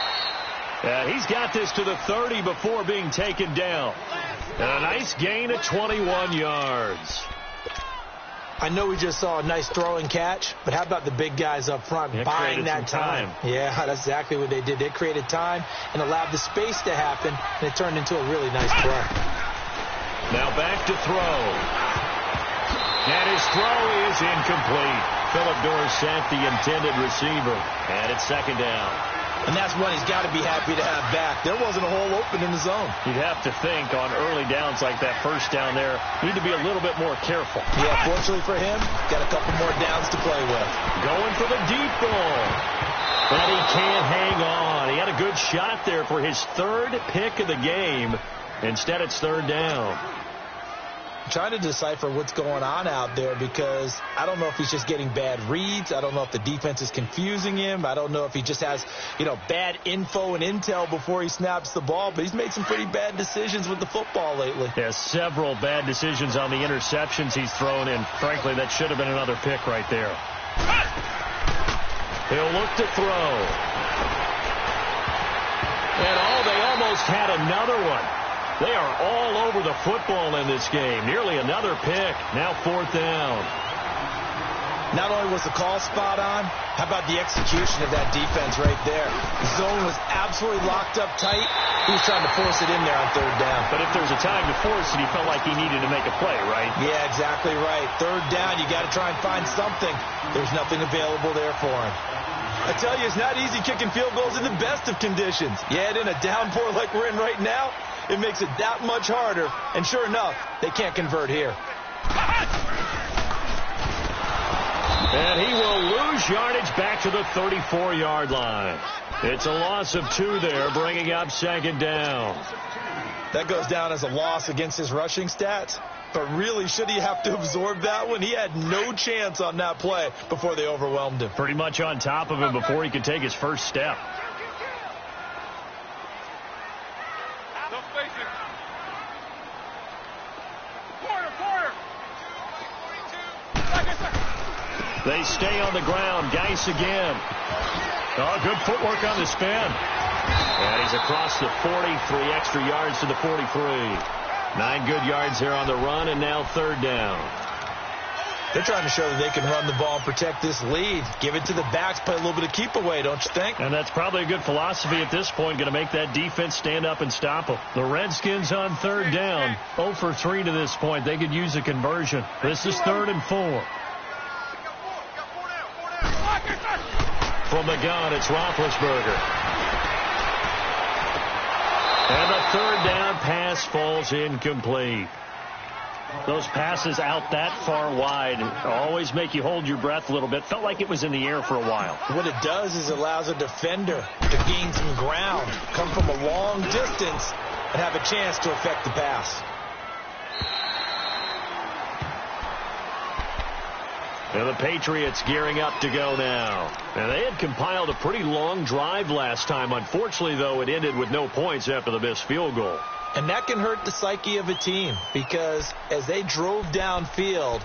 He's got this to the 30 before being taken down. And a nice gain of 21 yards. I know we just saw a nice throwing catch, but how about the big guys up front buying that time? Yeah, that's exactly what they did. They created time and allowed the space to happen, and it turned into a really nice play. Now back to throw. And his throw is incomplete. Philip Dorsett, the intended receiver. And it's 2nd down. And that's one he's got to be happy to have back. There wasn't a hole open in the zone. You'd have to think on early downs like that first down there, need to be a little bit more careful. Yeah, fortunately for him, got a couple more downs to play with. Going for the deep ball. But he can't hang on. He had a good shot there for his 3rd pick of the game. Instead, it's 3rd down. I'm trying to decipher what's going on out there because I don't know if he's just getting bad reads. I don't know if the defense is confusing him. I don't know if he just has, bad info and intel before he snaps the ball. But he's made some pretty bad decisions with the football lately. Yeah, several bad decisions on the interceptions he's thrown in. Frankly, that should have been another pick right there. He'll look to throw. And they almost had another one. They are all over the football in this game. Nearly another pick. Now 4th down. Not only was the call spot on, how about the execution of that defense right there? The zone was absolutely locked up tight. He was trying to force it in there on 3rd down. But if there's a time to force it, he felt like he needed to make a play, right? Yeah, exactly right. 3rd down, you got to try and find something. There's nothing available there for him. I tell you, it's not easy kicking field goals in the best of conditions. Yet in a downpour like we're in right now, it makes it that much harder. And sure enough, they can't convert here. And he will lose yardage back to the 34-yard line. It's a loss of 2 there, bringing up 2nd down. That goes down as a loss against his rushing stats. But really, should he have to absorb that one? He had no chance on that play before they overwhelmed him. Pretty much on top of him before he could take his first step. They stay on the ground. Geis again. Oh, good footwork on the spin. And he's across the 40, 3 extra yards to the 43. 9 good yards there on the run, and now 3rd down. They're trying to show that they can run the ball and protect this lead. Give it to the backs, play a little bit of keep away, don't you think? And that's probably a good philosophy at this point, going to make that defense stand up and stop them. The Redskins on 3rd down, 0 for 3 to this point. They could use a conversion. This is 3rd and 4. From the gun, it's Roethlisberger. And the 3rd down pass falls incomplete. Those passes out that far wide always make you hold your breath a little bit. Felt like it was in the air for a while. What it does is it allows a defender to gain some ground, come from a long distance, and have a chance to affect the pass. And the Patriots gearing up to go now. And they had compiled a pretty long drive last time. Unfortunately, though, it ended with no points after the missed field goal. And that can hurt the psyche of a team because as they drove downfield,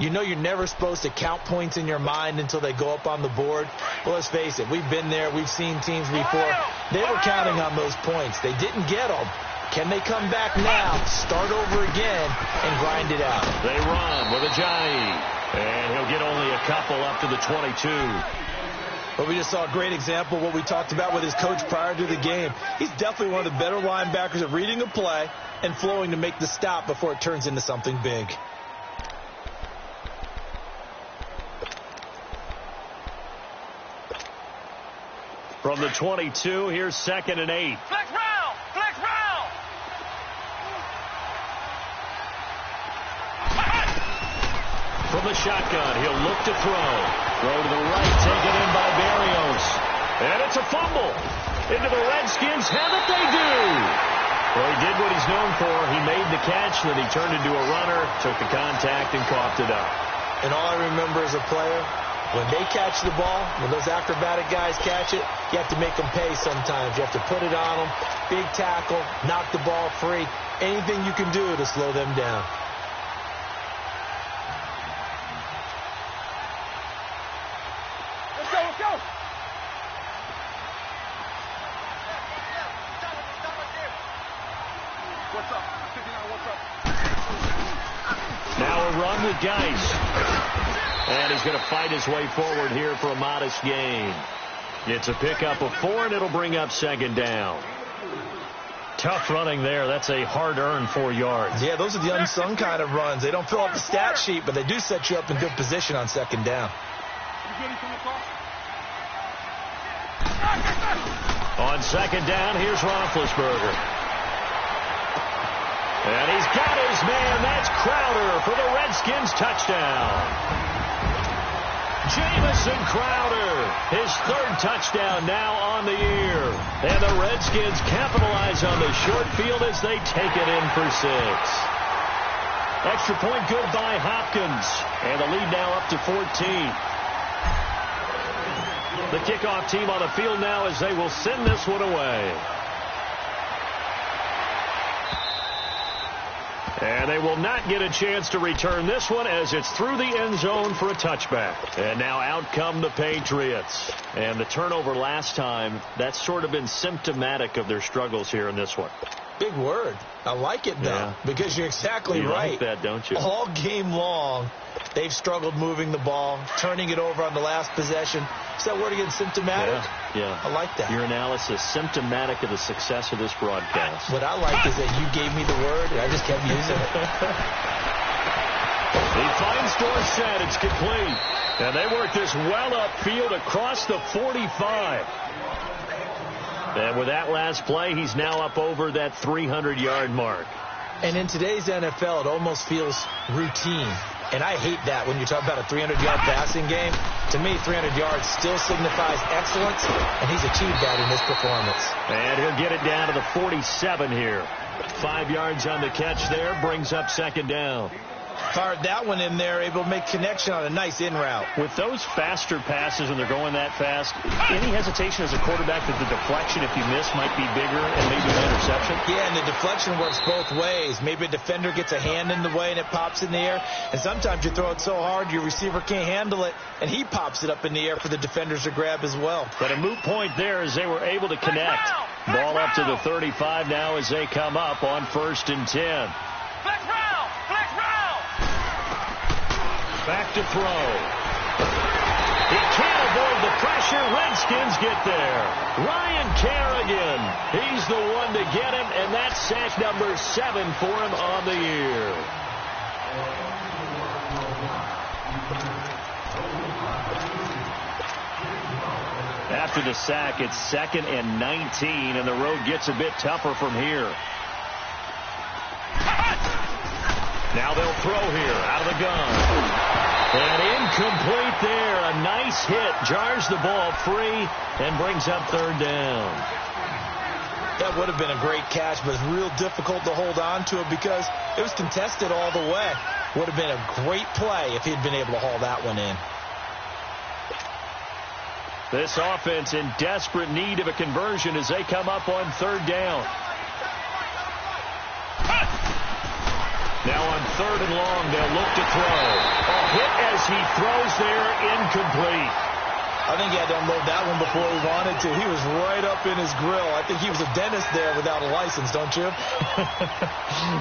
you know you're never supposed to count points in your mind until they go up on the board. Well, let's face it, we've been there. We've seen teams before. They were counting on those points. They didn't get them. Can they come back now, start over again, and grind it out? They run with Ajayi. And he'll get only a couple up to the 22. Well, we just saw a great example of what we talked about with his coach prior to the game. He's definitely one of the better linebackers at reading a play and flowing to make the stop before it turns into something big. From the 22, here's 2nd and 8. Flex round! Flex round! From the shotgun, he'll look to throw. Throw to the right, taken in by Barrios. And it's a fumble. Into the Redskins. Have it they do. Well, he did what he's known for. He made the catch, then he turned into a runner, took the contact, and coughed it up. And all I remember as a player, when they catch the ball, when those acrobatic guys catch it, you have to make them pay sometimes. You have to put it on them. Big tackle, knock the ball free. Anything you can do to slow them down. Let's go, let's go! What's up? What's up? Now a run with Geis. And he's going to fight his way forward here for a modest gain. It's a pickup of 4, and it'll bring up 2nd down. Tough running there. That's a hard-earned 4 yards. Yeah, those are the unsung kind of runs. They don't fill out the stat sheet, but they do set you up in good position on 2nd down. On 2nd down, here's Roethlisberger. And he's got his man. That's Crowder for the Redskins touchdown. Jamison Crowder, his 3rd touchdown now on the year. And the Redskins capitalize on the short field as they take it in for 6. Extra point good by Hopkins. And the lead now up to 14. The kickoff team on the field now as they will send this one away. And they will not get a chance to return this one as it's through the end zone for a touchback. And now out come the Patriots. And the turnover last time, that's sort of been symptomatic of their struggles here in this one. Big word. I like it, though, because you're exactly right. You like that, don't you? All game long, they've struggled moving the ball, turning it over on the last possession. Is that word again, symptomatic? Yeah. I like that. Your analysis, symptomatic of the success of this broadcast. What I like is that you gave me the word, and I just kept using it. He finds Dorsett. It's complete. And they work this well upfield across the 45. And with that last play, he's now up over that 300-yard mark. And in today's NFL, it almost feels routine. And I hate that when you talk about a 300-yard passing game. To me, 300 yards still signifies excellence, and he's achieved that in this performance. And he'll get it down to the 47 here. 5 yards on the catch there, brings up 2nd down. Fired that one in there, able to make connection on a nice in route. With those faster passes and they're going that fast, any hesitation as a quarterback that the deflection, if you miss, might be bigger and maybe an interception? Yeah, and the deflection works both ways. Maybe a defender gets a hand in the way and it pops in the air. And sometimes you throw it so hard your receiver can't handle it, and he pops it up in the air for the defenders to grab as well. But a moot point there as they were able to connect. Ball up to the 35 now as they come up on 1st and 10. Flex round! Flex round! Back to throw. He can't avoid the pressure. Redskins get there. Ryan Kerrigan. He's the one to get him, and that's sack number 7 for him on the year. After the sack, it's 2nd and 19, and the road gets a bit tougher from here. Now they'll throw here out of the gun. And incomplete there. A nice hit. Jars the ball free and brings up 3rd down. That would have been a great catch, but it's real difficult to hold on to it because it was contested all the way. Would have been a great play if he'd been able to haul that one in. This offense in desperate need of a conversion as they come up on 3rd down. Now on 3rd and long, they'll look to throw. A hit as he throws there, incomplete. I think he had to unload that one before he wanted to. He was right up in his grill. I think he was a dentist there without a license, don't you?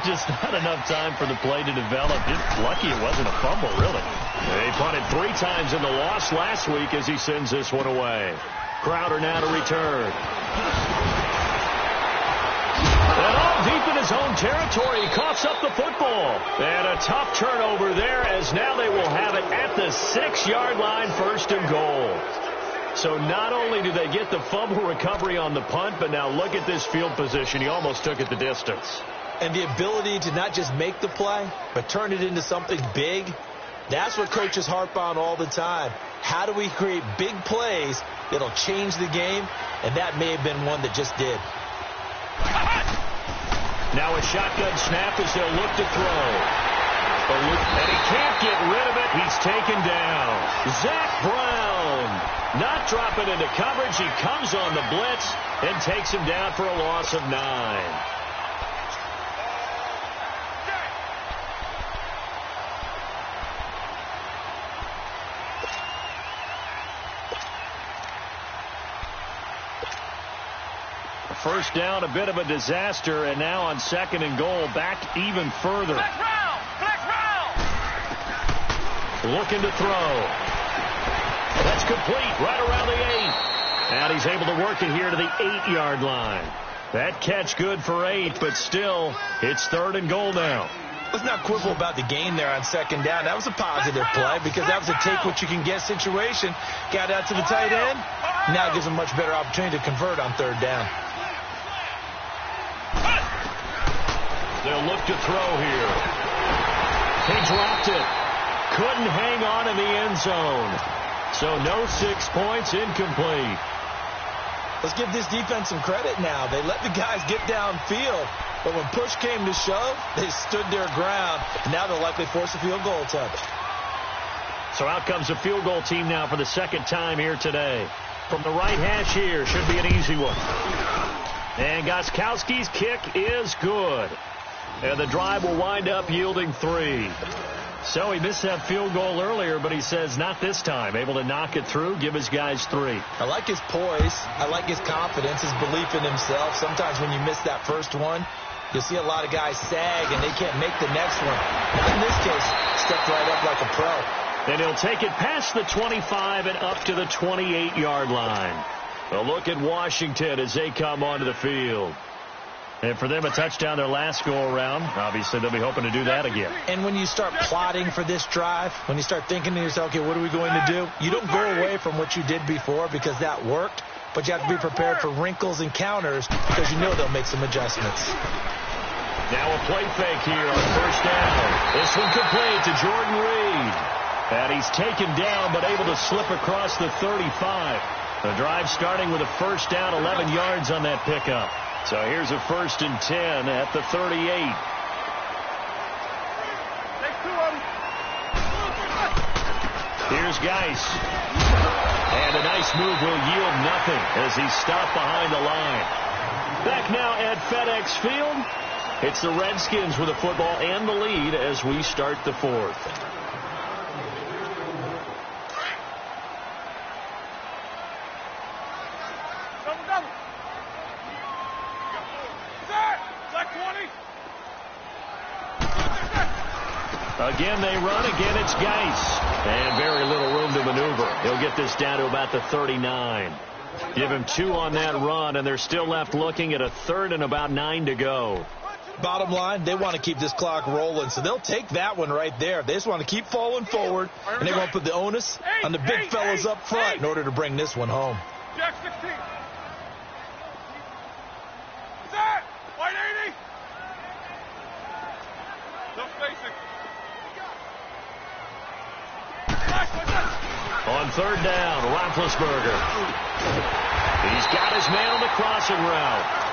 Just not enough time for the play to develop. Just lucky it wasn't a fumble, really. They punted 3 times in the loss last week as he sends this one away. Crowder now to return. And all deep in his own territory, he coughs up the football. And a tough turnover there as now they will have it at the 6-yard line, 1st and goal. So not only do they get the fumble recovery on the punt, but now look at this field position. He almost took it the distance. And the ability to not just make the play, but turn it into something big, that's what coaches harp on all the time. How do we create big plays that'll change the game? And that may have been one that just did. Now a shotgun snap as they'll look to throw. And he can't get rid of it. He's taken down. Zach Brown not dropping into coverage. He comes on the blitz and takes him down for a loss of 9. First down, a bit of a disaster, and now on 2nd and goal, back even further. Black round! Looking to throw. That's complete, right around the 8. And he's able to work it here to the 8-yard line. That catch good for 8, but still, it's 3rd and goal now. Let's not quibble about the gain there on 2nd down. That was a positive play because that was a take-what-you-can-get situation. Got out to the tight end. Now gives him a much better opportunity to convert on 3rd down. They'll look to throw here. He dropped it. Couldn't hang on in the end zone. So no 6 points, incomplete. Let's give this defense some credit now. They let the guys get downfield, but when push came to shove, they stood their ground. And now they'll likely force a field goal attempt. So out comes a field goal team now for the 2nd time here today. From the right hash here, should be an easy one. And Gostkowski's kick is good. And the drive will wind up yielding 3. So he missed that field goal earlier, but he says not this time. Able to knock it through, give his guys 3. I like his poise. I like his confidence, his belief in himself. Sometimes when you miss that first one, you'll see a lot of guys sag and they can't make the next one. But in this case, stepped right up like a pro. And he'll take it past the 25 and up to the 28-yard line. A look at Washington as they come onto the field. And for them, a touchdown their last go-around. Obviously, they'll be hoping to do that again. And when you start plotting for this drive, when you start thinking to yourself, okay, what are we going to do? You don't go away from what you did before because that worked, but you have to be prepared for wrinkles and counters because you know they'll make some adjustments. Now a play fake here on 1st down. This one complete to Jordan Reed. And he's taken down but able to slip across the 35. The drive starting with a 1st down, 11 yards on that pickup. So here's a 1st and 10 at the 38. Here's Geis. And a nice move will yield nothing as he's stopped behind the line. Back now at FedEx Field. It's the Redskins with the football and the lead as we start the 4th. Again, they run. Again, it's Geis. And very little room to maneuver. He'll get this down to about the 39. Give him 2 on that run, and they're still left looking at a 3rd and about 9 to go. Bottom line, they want to keep this clock rolling, so they'll take that one right there. They just want to keep falling forward, and they want to put the onus on the big fellas up front in order to bring this one home. Jack 16. Is that? White 80? No spacing. On 3rd down, Roethlisberger. He's got his man on the crossing route.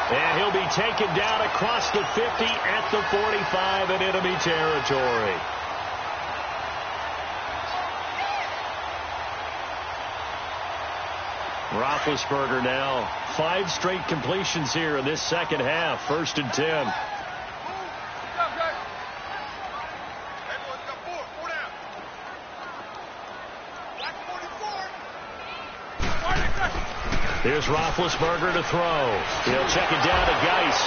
And he'll be taken down across the 50 at the 45 in enemy territory. Roethlisberger now 5 straight completions here in this 2nd half. 1st and 10. Here's Roethlisberger to throw. He'll check it down to Geis.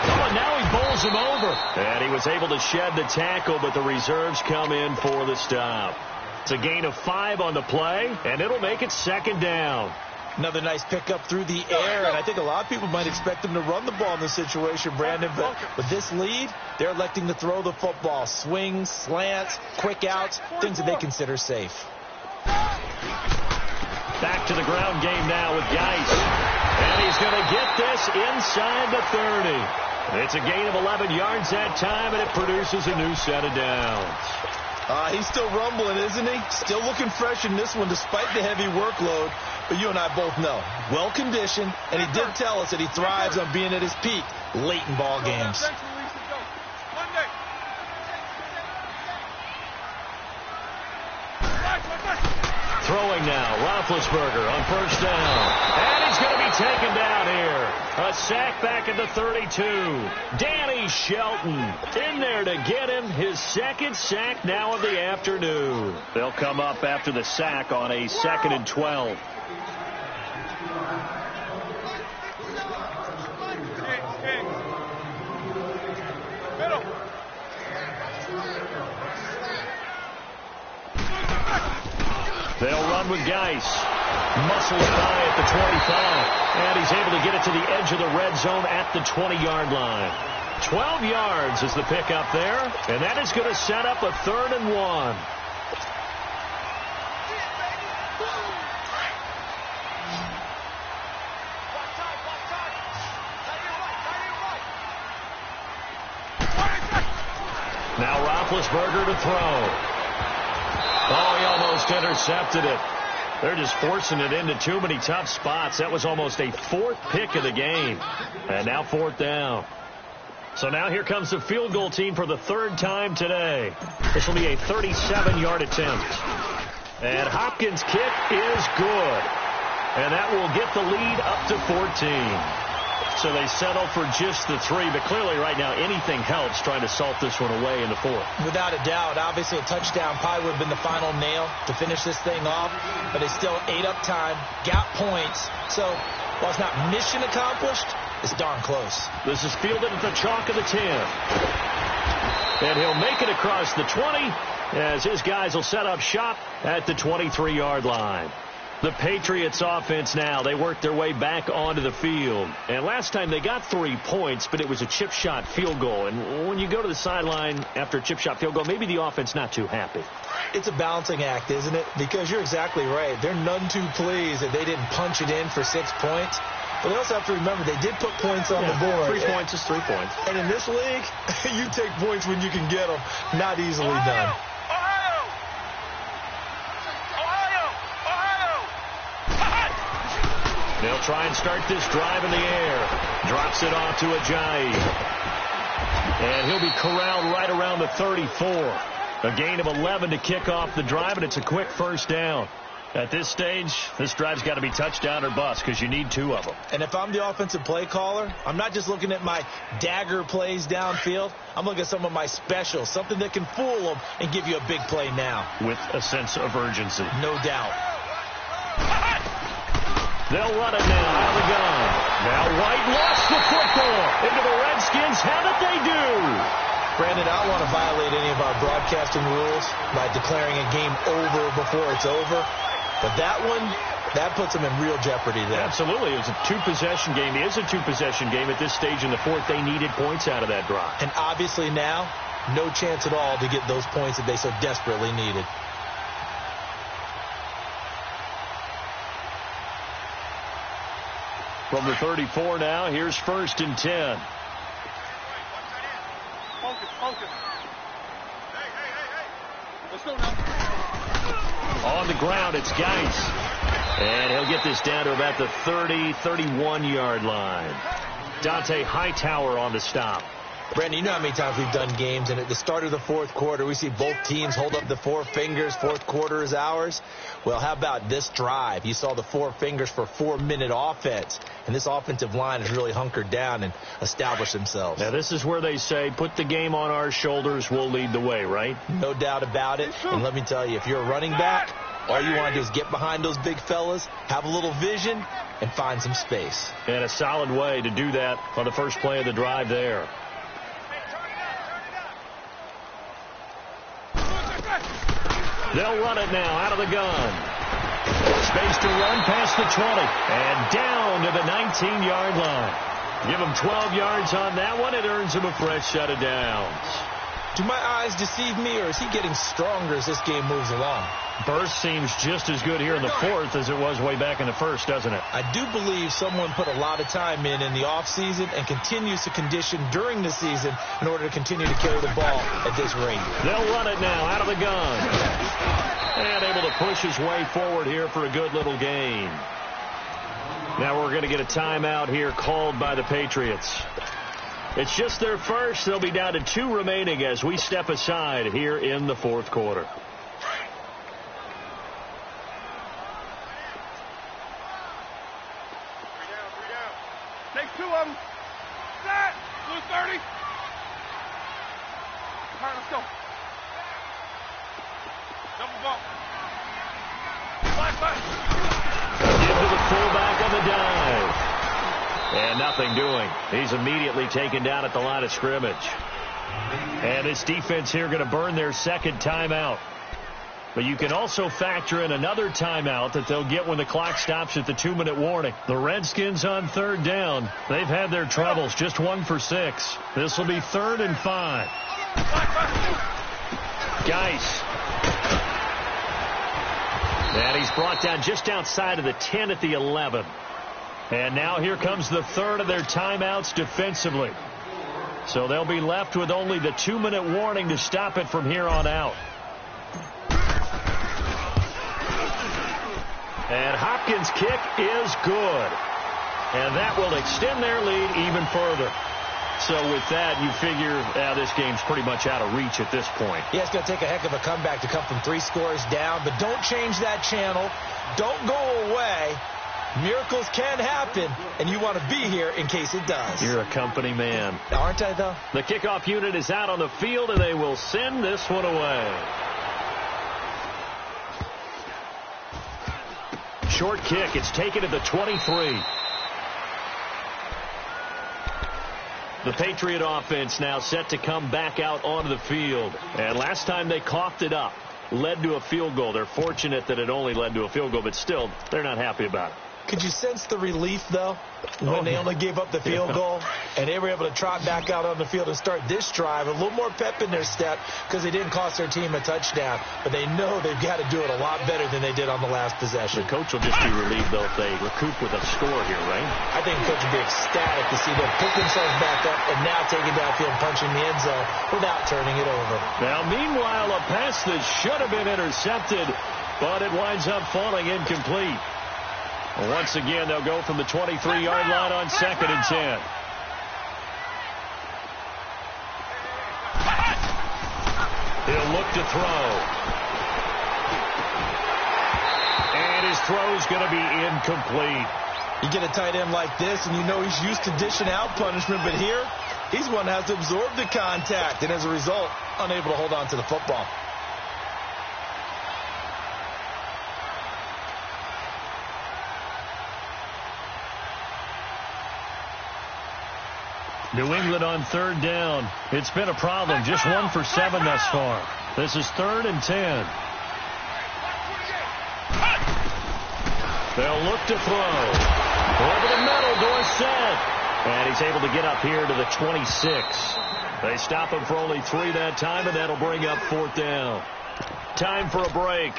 Oh, and now he bowls him over. And he was able to shed the tackle, but the reserves come in for the stop. It's a gain of 5 on the play, and it'll make it second down. Another nice pickup through the air, and I think a lot of people might expect them to run the ball in this situation, Brandon, but with this lead, they're electing to throw the football. Swings, slants, quick outs, things that they consider safe. Back to the ground game now with Geis. And he's going to get this inside the 30. It's a gain of 11 yards that time, and it produces a new set of downs. He's still rumbling, isn't he? Still looking fresh in this one despite the heavy workload. But you and I both know, well-conditioned, and he did tell us that he thrives on being at his peak late in ball games. Throwing now, Roethlisberger on first down. And he's going to be taken down here. A sack back at the 32. Danny Shelton in there to get him his second sack now of the afternoon. They'll come up after the sack on a 2nd and 12. They'll run with Geis. Muscles by at the 25. And he's able to get it to the edge of the red zone at the 20-yard line. 12 yards is the pickup there. And that is going to set up a 3rd and 1. Now Roethlisberger to throw. Oh, he almost intercepted it. They're just forcing it into too many tough spots. That was almost a 4th pick of the game. And now 4th down. So now here comes the field goal team for the 3rd time today. This will be a 37-yard attempt. And Hopkins' kick is good. And that will get the lead up to 14. So they settle for just the 3, but clearly right now anything helps trying to salt this one away in the 4th. Without a doubt, obviously a touchdown probably would have been the final nail to finish this thing off, but they still ate up time, got points. So while it's not mission accomplished, it's darn close. This is fielded at the chalk of the 10. And he'll make it across the 20 as his guys will set up shop at the 23-yard line. The Patriots offense now, they work their way back onto the field. And last time they got 3 points, but it was a chip shot field goal. And when you go to the sideline after a chip shot field goal, maybe the offense not too happy. It's a balancing act, isn't it? Because you're exactly right. They're none too pleased that they didn't punch it in for 6 points. But they also have to remember they did put points on the board. 3 points is 3 points. And in this league, you take points when you can get them. Not easily done. They'll try and start this drive in the air. Drops it off to Ajayi. And he'll be corralled right around the 34. A gain of 11 to kick off the drive, and it's a quick first down. At this stage, this drive's got to be touchdown or bust because you need 2 of them. And if I'm the offensive play caller, I'm not just looking at my dagger plays downfield. I'm looking at some of my specials, something that can fool them and give you a big play now. With a sense of urgency. No doubt. They'll run it now out of the gun. Now White lost the football into the Redskins. How did they do? Brandon, I don't want to violate any of our broadcasting rules by declaring a game over before it's over. But that one, that puts them in real jeopardy there. Absolutely. It was a 2-possession game. It is a 2-possession game at this stage in the 4th. They needed points out of that drive. And obviously now, no chance at all to get those points that they so desperately needed. From the 34 now, here's 1st and 10. Focus. Hey. Let's go now. On the ground, it's Geis. And he'll get this down to about the 30, 31-yard line. Dante Hightower on the stop. Brandon, you know how many times we've done games, and at the start of the 4th quarter, we see both teams hold up the 4 fingers, 4th quarter is ours. Well, how about this drive? You saw the 4 fingers for 4-minute offense, and this offensive line has really hunkered down and established themselves. Now, this is where they say, put the game on our shoulders, we'll lead the way, right? No doubt about it, and let me tell you, if you're a running back, all you want to do is get behind those big fellas, have a little vision, and find some space. And a solid way to do that on the first play of the drive there. They'll run it now out of the gun. Space to run past the 20 and down to the 19-yard line. Give him 12 yards on that one. It earns him a fresh set of downs. Do my eyes deceive me, or is he getting stronger as this game moves along? Burst seems just as good here in the fourth as it was way back in the first, doesn't it? I do believe someone put a lot of time in the offseason and continues to condition during the season in order to continue to carry the ball at this rate. They'll run it now out of the gun. And able to push his way forward here for a good little gain. Now we're going to get a timeout here called by the Patriots. It's just their first. They'll be down to 2 remaining as we step aside here in the fourth quarter. Take 2 of them. Set. Blue 30. All right, let's go. Double bump. Flash. Into the fullback on the dive. And nothing doing. He's immediately taken down at the line of scrimmage. And this defense here going to burn their second timeout. But you can also factor in another timeout that they'll get when the clock stops at the 2-minute warning. The Redskins on third down. They've had their troubles. Just 1 for 6. This will be 3rd and 5. Geis. And he's brought down just outside of the 10 at the 11. And now here comes the third of their timeouts defensively. So they'll be left with only the 2-minute warning to stop it from here on out. And Hopkins' kick is good. And that will extend their lead even further. So with that, you figure this game's pretty much out of reach at this point. Yeah, it's going to take a heck of a comeback to come from 3 scores down. But don't change that channel. Don't go away. Miracles can happen, and you want to be here in case it does. You're a company man. Aren't I, though? The kickoff unit is out on the field, and they will send this one away. Short kick. It's taken at the 23. The Patriot offense now set to come back out onto the field. And last time they coughed it up, led to a field goal. They're fortunate that it only led to a field goal, but still, they're not happy about it. Could you sense the relief, though, when they only gave up the field goal and they were able to trot back out on the field and start this drive? A little more pep in their step because they didn't cost their team a touchdown. But they know they've got to do it a lot better than they did on the last possession. The coach will just be relieved, though, if they recoup with a score here, right? I think the coach will be ecstatic to see them pick themselves back up and now taking downfield and punching the end zone without turning it over. Now, meanwhile, a pass that should have been intercepted, but it winds up falling incomplete. Once again, they'll go from the 23-yard line on 2nd and 10. He'll look to throw. And his throw's going to be incomplete. You get a tight end like this, and you know he's used to dishing out punishment, but here, he's one that has to absorb the contact, and as a result, unable to hold on to the football. New England on third down. It's been a problem. Just 1 for 7 thus far. This is 3rd and 10. They'll look to throw. Over the middle, Dorsett. And he's able to get up here to the 26. They stop him for only 3 that time, and that'll bring up 4th down. Time for a break.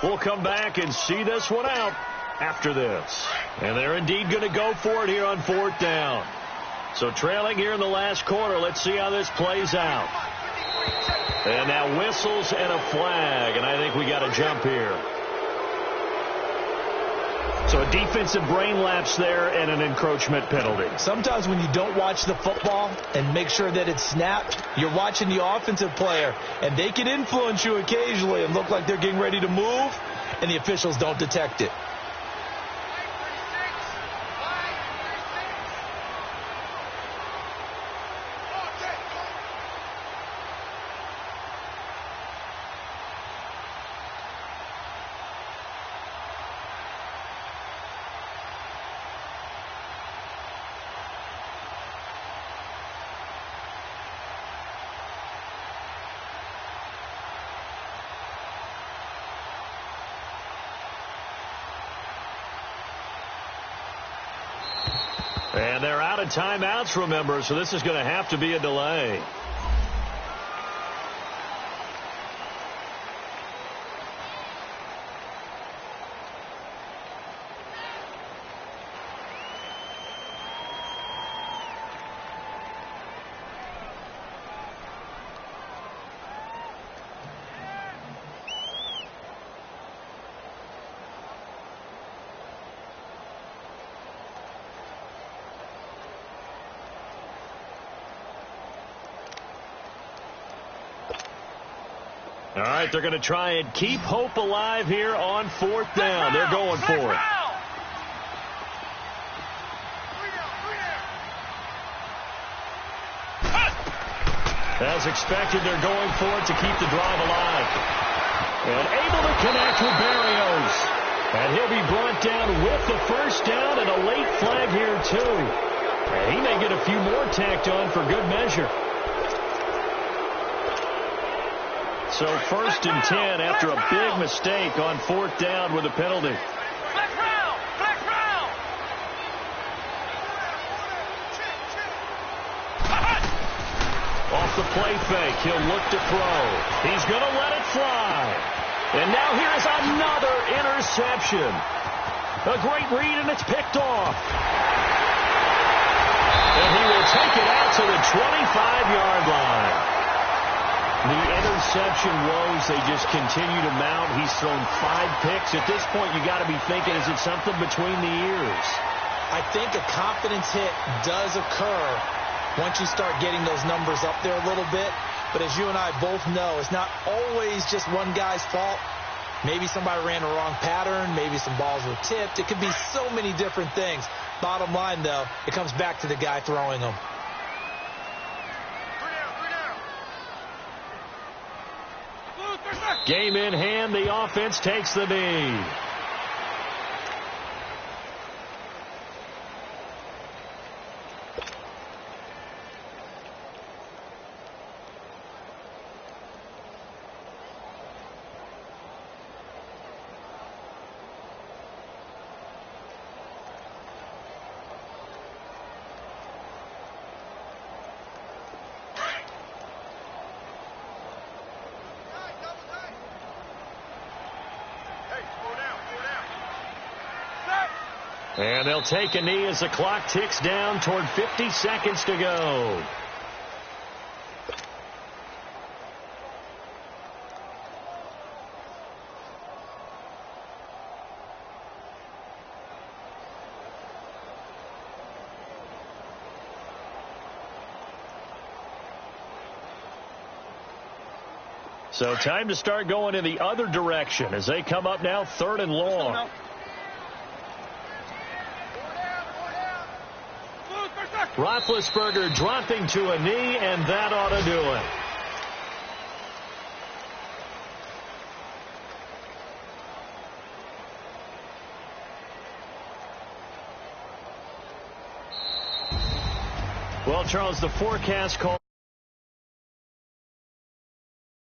We'll come back and see this one out after this. And they're indeed going to go for it here on 4th down. So trailing here in the last quarter, let's see how this plays out. And now whistles and a flag, and I think we got a jump here. So a defensive brain lapse there and an encroachment penalty. Sometimes when you don't watch the football and make sure that it's snapped, you're watching the offensive player, and they can influence you occasionally and look like they're getting ready to move, and the officials don't detect it. And they're out of timeouts, remember, so this is going to have to be a delay. All right, they're going to try and keep hope alive here on 4th down. They're going for it. As expected, they're going for it to keep the drive alive. And able to connect with Barrios. And he'll be brought down with the first down and a late flag here, too. And he may get a few more tacked on for good measure. So 1st and 10 after a big mistake on 4th down with a penalty. Flex round! Flex round! Off the play fake, he'll look to throw. He's going to let it fly. And now here's another interception. A great read, and it's picked off. And he will take it out to the 25-yard line. The interception woes, they just continue to mount. He's thrown 5 picks. At this point, you got to be thinking, is it something between the ears? I think a confidence hit does occur once you start getting those numbers up there a little bit. But as you and I both know, it's not always just one guy's fault. Maybe somebody ran the wrong pattern. Maybe some balls were tipped. It could be so many different things. Bottom line, though, it comes back to the guy throwing them. Game in hand, the offense takes the knee. And they'll take a knee as the clock ticks down toward 50 seconds to go. So time to start going in the other direction as they come up now 3rd and long. Roethlisberger dropping to a knee, and that ought to do it. Well, Charles, the forecast call